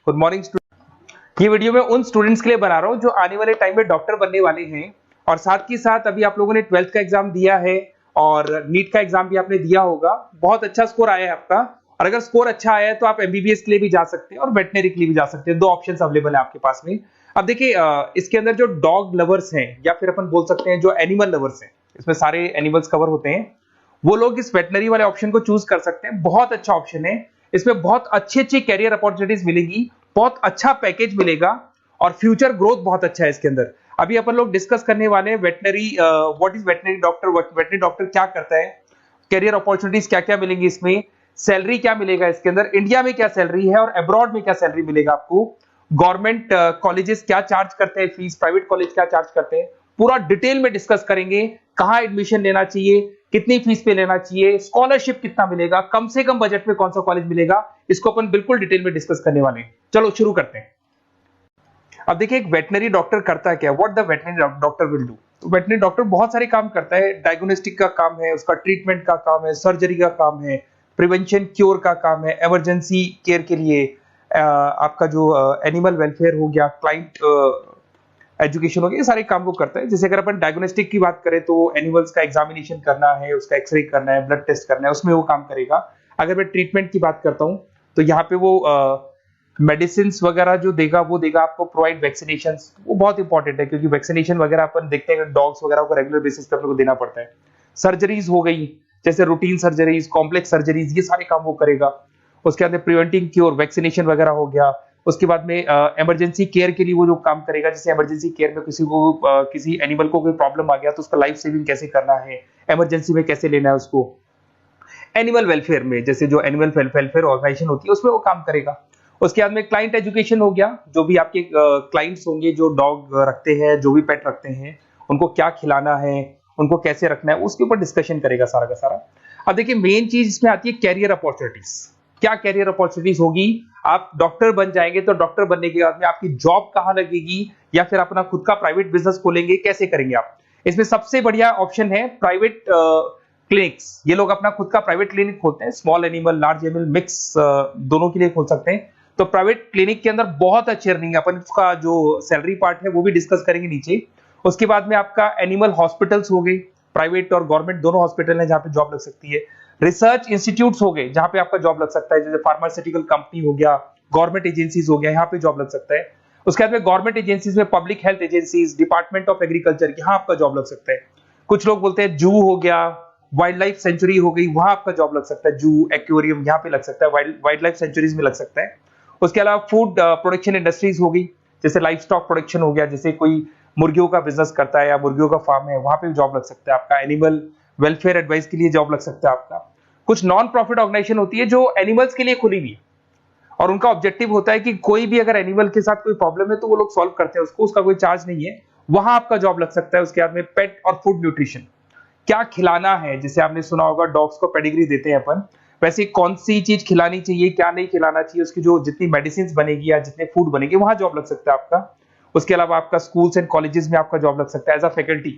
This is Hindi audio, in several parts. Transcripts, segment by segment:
Good morning student. ये वीडियो मैं उन स्टूडेंट्स के लिए बना रहा हूँ जो आने वाले टाइम में डॉक्टर बनने वाले हैं और साथ ही साथ अभी आप लोगों ने 12th का एग्जाम दिया है और नीट का एग्जाम भी आपने दिया होगा। बहुत अच्छा स्कोर आया है आपका और अगर स्कोर अच्छा आया है तो आप एमबीबीएस के लिए भी जा सकते हैं और वेटनरी के लिए भी जा सकते हैं। दो ऑप्शंस अवेलेबल है आपके पास में। अब देखिए इसके अंदर जो डॉग लवर्स हैं या फिर अपन बोल सकते हैं जो एनिमल लवर्स हैं, इसमें सारे एनिमल्स कवर होते हैं, वो लोग इस वेटनरी वाले ऑप्शन को चूज कर सकते हैं। बहुत अच्छा ऑप्शन है, इसमें बहुत अच्छी अच्छी कैरियर अपॉर्चुनिटीज मिलेगी, बहुत अच्छा पैकेज मिलेगा और फ्यूचर ग्रोथ बहुत अच्छा है इसके अंदर। अभी अपन लोग डिस्कस करने वाले हैं veterinary, what is veterinary doctor, veterinary doctor क्या करता है, कैरियर अपॉर्चुनिटीज क्या क्या मिलेंगी इसमें, सैलरी क्या मिलेगा इसके अंदर, इंडिया में क्या सैलरी है और अब्रॉड में क्या सैलरी मिलेगा आपको, गवर्नमेंट कॉलेजेस क्या चार्ज करते हैं फीस, प्राइवेट कॉलेज क्या चार्ज करते हैं, पूरा डिटेल में डिस्कस करेंगे। कहां एडमिशन लेना चाहिए, कितनी फीस पे लेना चाहिए, स्कॉलरशिप कितना मिलेगा, कम से कम बजट में कौन सा कॉलेज मिलेगा, इसको अपन बिल्कुल डिटेल में डिस्कस करने वाले हैं। चलो शुरू करते हैं। अब देखिए एक वेटनरी डॉक्टर करता है क्या, what the veterinary doctor will do. तो वेटनरी डॉक्टर बहुत सारे काम करता है, डायग्नोस्टिक का काम है, उसका ट्रीटमेंट का काम है, सर्जरी का काम है, प्रिवेंशन क्योर का काम है, इमरजेंसी केयर के लिए आपका जो एनिमल वेलफेयर हो गया, क्लाइंट एजुकेशन हो गया, ये सारे काम को करता है। जैसे अगर अपन डायग्नोस्टिक की बात करें तो एनिमल्स का एग्जामिनेशन करना है, उसका एक्सरे करना है, ब्लड टेस्ट करना है, उसमें वो काम करेगा। अगर मैं ट्रीटमेंट की बात करता हूं तो यहाँ पे वो मेडिसिन वगैरह जो देगा वो देगा आपको, प्रोवाइड वैक्सीनेशन, वो बहुत इंपॉर्टेंट है क्योंकि वैक्सीनेशन वगैरह अपन देखते हैं डॉग्स वगैरह को रेगुलर बेसिस पे अपने को देना पड़ता है। सर्जरीज हो गई, जैसे रूटीन सर्जरीज, कॉम्प्लेक्स सर्जरीज, ये सारे काम वो करेगा। उसके अंदर प्रिवेंटिंग क्योर, वैक्सीनेशन वगैरह हो गया। उसके बाद में इमरजेंसी केयर के लिए वो जो काम करेगा, जैसे इमरजेंसी केयर में किसी को किसी एनिमल को कोई प्रॉब्लम आ गया तो उसका लाइफ सेविंग कैसे करना है, इमरजेंसी में कैसे लेना है उसको। एनिमल वेलफेयर में जैसे जो एनिमल वेलफेयर ऑर्गेनाइजेशन होती है उसमें वो काम करेगा। उसके बाद में क्लाइंट एजुकेशन हो गया, जो भी आपके क्लाइंट्स होंगे जो डॉग रखते हैं, जो भी पेट रखते हैं, उनको क्या खिलाना है, उनको कैसे रखना है, उसके ऊपर डिस्कशन करेगा सारा का सारा। अब देखिए मेन चीज इसमें आती है कैरियर अपॉर्चुनिटीज। क्या कैरियर अपॉर्चुनिटीज होगी, आप डॉक्टर बन जाएंगे तो डॉक्टर बनने के बाद में आपकी जॉब कहां लगेगी या फिर अपना खुद का प्राइवेट बिजनेस खोलेंगे, कैसे करेंगे आप। इसमें सबसे बढ़िया ऑप्शन है प्राइवेट क्लिनिक्स। ये लोग अपना खुद का प्राइवेट क्लिनिक खोलते हैं, small animal, large animal, mix दोनों के लिए खोल सकते हैं। तो प्राइवेट क्लिनिक के अंदर बहुत अच्छी अर्निंग है, अपन उसका जो सैलरी पार्ट है वो भी डिस्कस करेंगे नीचे। उसके बाद में आपका एनिमल हॉस्पिटल्स हो गए, प्राइवेट और गवर्नमेंट दोनों हॉस्पिटल हैं जहां पे जॉब लग सकती है। रिसर्च इंस्टीट्यूट्स हो गए जहां पे आपका जॉब लग सकता है, जैसे फार्मास्यूटिकल कंपनी हो गया, गवर्नमेंट एजेंसीज हो गया, यहाँ पे जॉब लग सकता है। उसके बाद में गवर्नमेंट एजेंसीज में public health agencies, department of agriculture, यहाँ आपका जॉब लग सकता है। कुछ लोग बोलते हैं जू हो गया, वाइल्ड लाइफ सेंचुरी हो गई, वहां आपका जॉब लग सकता है, जू, एक्वेरियम, यहाँ पे लग सकता है, वाइल्ड लाइफ सेंचुरीज में लग सकता है। उसके अलावा फूड प्रोडक्शन इंडस्ट्रीज हो गई, जैसे लाइफ स्टॉक प्रोडक्शन हो गया, जैसे कोई मुर्गियों का बिजनेस करता है या मुर्गियों का फार्म है, वहां पे जॉब लग सकता है आपका। एनिमल वेलफेयर एडवाइस के लिए जॉब लग सकता है आपका। कुछ नॉन प्रॉफिट ऑर्गेनाइजेशन होती है जो एनिमल्स के लिए खुली हुई है और उनका ऑब्जेक्टिव होता है कि कोई भी अगर एनिमल के साथ कोई प्रॉब्लम है तो वो लोग सॉल्व करते हैं उसको, उसका कोई चार्ज नहीं है, वहां आपका जॉब लग सकता है। उसके बाद में पेट और फूड न्यूट्रिशन, क्या खिलाना है, जैसे आपने सुना होगा डॉग्स को पेडिग्री देते हैं अपन, वैसे कौन सी चीज खिलानी चाहिए, क्या नहीं खिलाना चाहिए, उसकी जो जितनी मेडिसिन बनेगी या जितने फूड बनेंगे वहां जॉब लग सकता है आपका। उसके अलावा आपका स्कूल्स एंड कॉलेजेस में आपका जॉब लग सकता है एज अ फैकल्टी।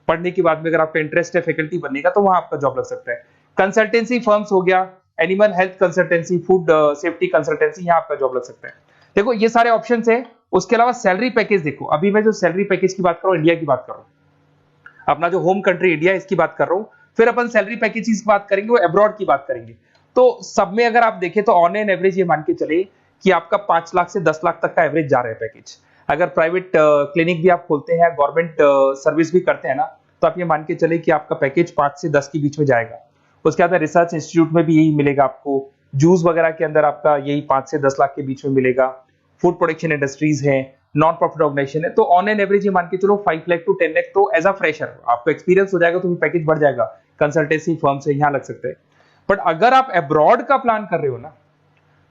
पढ़ने के बाद में अगर आपका इंटरेस्ट है फैकल्टी बनने का तो वहां आपका जॉब लग सकता है। कंसल्टेंसी फर्म्स हो गया, animal health consultancy, food safety consultancy, यहाँ आपका जॉब लग सकता है। देखो ये सारे ऑप्शंस है। उसके अलावा सैलरी पैकेज देखो, अभी मैं जो सैलरी पैकेज की बात कर रहा हूँ इंडिया की बात कर रहा हूँ, अपना जो होम कंट्री इंडिया इसकी बात कर रहा हूँ, फिर अपन सैलरी पैकेज की बात करेंगे, वो अब्रॉड की बात करेंगे। तो सब में अगर आप देखें तो ऑन एन एवरेज ये मान के चले कि आपका 5 लाख से 10 लाख तक का एवरेज जा रहा है पैकेज। अगर प्राइवेट क्लिनिक भी आप खोलते हैं, गवर्नमेंट सर्विस भी करते हैं ना, तो आप ये मान के चले कि आपका पैकेज 5 से 10 के बीच में जाएगा। उसके बाद रिसर्च इंस्टीट्यूट में भी यही मिलेगा आपको, जूस वगैरह के अंदर आपका यही 5 से 10 लाख के बीच में मिलेगा। फूड प्रोडक्शन इंडस्ट्रीज है, नॉन प्रॉफिट ऑर्गेनाइजेशन है, तो ऑन एन एवरेज ये मान के चलो 5 लाख टू 10 लाख। तो एज अ फ्रेशर आपको एक्सपीरियंस हो जाएगा तो पैकेज बढ़ जाएगा, कंसल्टेंसी फर्म से यहाँ लग सकते हैं। बट अगर आप अब्रॉड का प्लान कर रहे हो ना,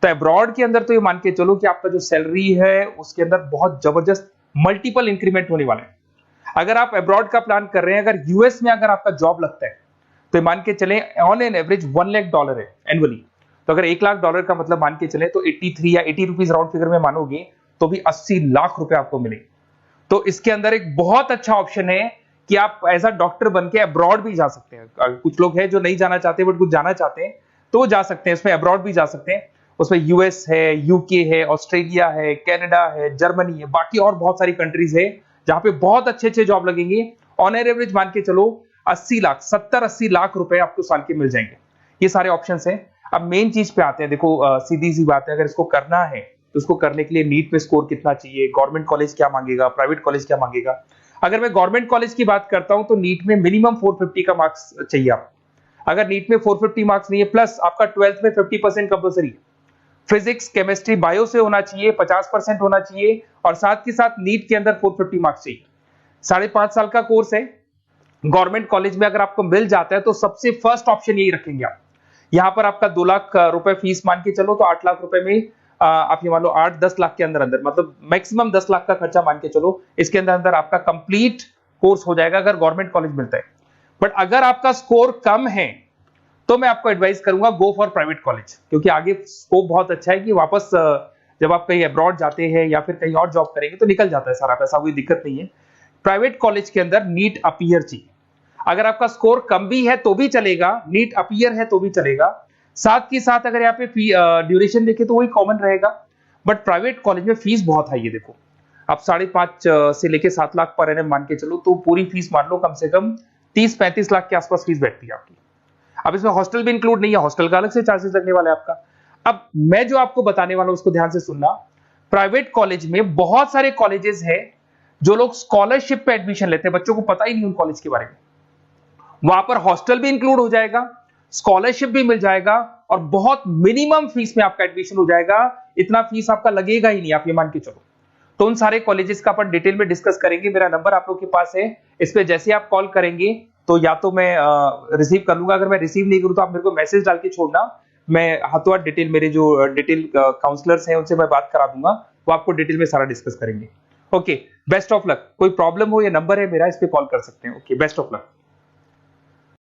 तो अब्रॉड के अंदर तो ये मान के चलो कि आपका जो सैलरी है उसके अंदर बहुत जबरदस्त मल्टीपल इंक्रीमेंट होने वाला है। अगर आप अब्रॉड का प्लान कर रहे हैं, अगर यूएस में अगर आपका जॉब लगता है तो मान के चले ऑन एन एवरेज $1 लाख है एनुअली। तो अगर $1 लाख का मतलब मान के चले तो 83 या 80 रुपीज राउंड फिगर में मानोगे तो भी 80 लाख रुपए आपको मिले। तो इसके अंदर एक बहुत अच्छा ऑप्शन है कि आप एज अ डॉक्टर बन के अब्रॉड भी जा सकते हैं। कुछ लोग हैं जो नहीं जाना चाहते बट कुछ जाना चाहते हैं तो वो जा सकते हैं, इसमें अब्रॉड भी जा सकते हैं। उसमें यूएस है, यूके है, ऑस्ट्रेलिया है, कनाडा है, जर्मनी है, बाकी और बहुत सारी कंट्रीज है जहां पे बहुत अच्छे अच्छे जॉब लगेंगे। ऑन एवरेज मान के चलो 80 लाख, 70-80 लाख रुपए आपको साल के मिल जाएंगे। ये सारे ऑप्शंस हैं। अब मेन चीज पे आते हैं। देखो सीधी सी बात है, अगर इसको करना है तो उसको करने के लिए नीट में स्कोर कितना चाहिए, गवर्नमेंट कॉलेज क्या मांगेगा, प्राइवेट कॉलेज क्या मांगेगा। अगर मैं गवर्नमेंट कॉलेज की बात करता हूं तो नीट में मिनिमम 450 का मार्क्स चाहिए आपको। अगर नीट में 450 मार्क्स नहीं है, प्लस आपका 12th में 50% कंपल्सरी है, फिजिक्स, केमिस्ट्री, बायो से होना चाहिए, 50% होना चाहिए, और साथ ही साथ नीट के अंदर 450 मार्क्स चाहिए। 5.5 साल का कोर्स है। गवर्नमेंट कॉलेज में अगर आपको मिल जाता है तो सबसे फर्स्ट ऑप्शन यही रखेंगे आप। यहां पर आपका 2 लाख रुपए फीस मान के चलो तो 8 लाख रुपए में आप ये मान लो 8-10 लाख के अंदर अंदर, मतलब मैक्सिमम 10 लाख का खर्चा मान के चलो, इसके अंदर अंदर आपका कंप्लीट कोर्स हो जाएगा अगर गवर्नमेंट कॉलेज मिलता है। बट अगर आपका स्कोर कम है तो मैं आपको एडवाइस करूंगा गो फॉर प्राइवेट कॉलेज, क्योंकि आगे स्कोप बहुत अच्छा है कि वापस जब आप कहीं अब्रॉड जाते हैं या फिर कहीं और जॉब करेंगे तो निकल जाता है सारा पैसा, कोई दिक्कत नहीं है। प्राइवेट कॉलेज के अंदर नीट अपीयर चाहिए। अगर आपका स्कोर कम भी है तो भी चलेगा, नीट अपीयर है तो भी चलेगा। साथ ही साथ अगर यहाँ पे ड्यूरेशन देखें तो वही कॉमन रहेगा। बट प्राइवेट कॉलेज में फीस बहुत हाई है। देखो आप 5.5 से लेके 7 लाख पर एनम मान के चलो तो पूरी फीस मान लो कम से कम 30-35 लाख के आसपास फीस बैठती है आपकी। अब इसमें हॉस्टल भी इंक्लूड नहीं है, हॉस्टल का अलग से चार्जेस लगने वाला है आपका। अब मैं जो आपको बताने वाला हूं उसको ध्यान से सुनना। प्राइवेट कॉलेज में बहुत सारे कॉलेजेस हैं जो लोग स्कॉलरशिप पे एडमिशन लेते हैं, बच्चों को पता ही नहीं उन कॉलेज के बारे में। वहां पर हॉस्टल भी इंक्लूड हो जाएगा, स्कॉलरशिप भी मिल जाएगा, और बहुत मिनिमम फीस में आपका एडमिशन हो जाएगा। इतना फीस आपका लगेगा ही नहीं, आप ये मान के चलो। तो उन सारे कॉलेजेस का अपन डिटेल में डिस्कस करेंगे। मेरा नंबर आप लोग के पास है, इस पे जैसे आप कॉल करेंगे तो या तो मैं रिसीव कर लूंगा, अगर मैं रिसीव नहीं करूं तो आप मेरे को मैसेज डाल के छोड़ना, मैं हाथों हाथ डिटेल, मेरे जो डिटेल काउंसलर्स हैं उनसे मैं बात करा दूंगा, वो आपको डिटेल में सारा डिस्कस करेंगे। Okay, best of luck. कोई प्रॉब्लम हो, ये नंबर है मेरा, इस पे कॉल कर सकते हैं। Okay, best of luck.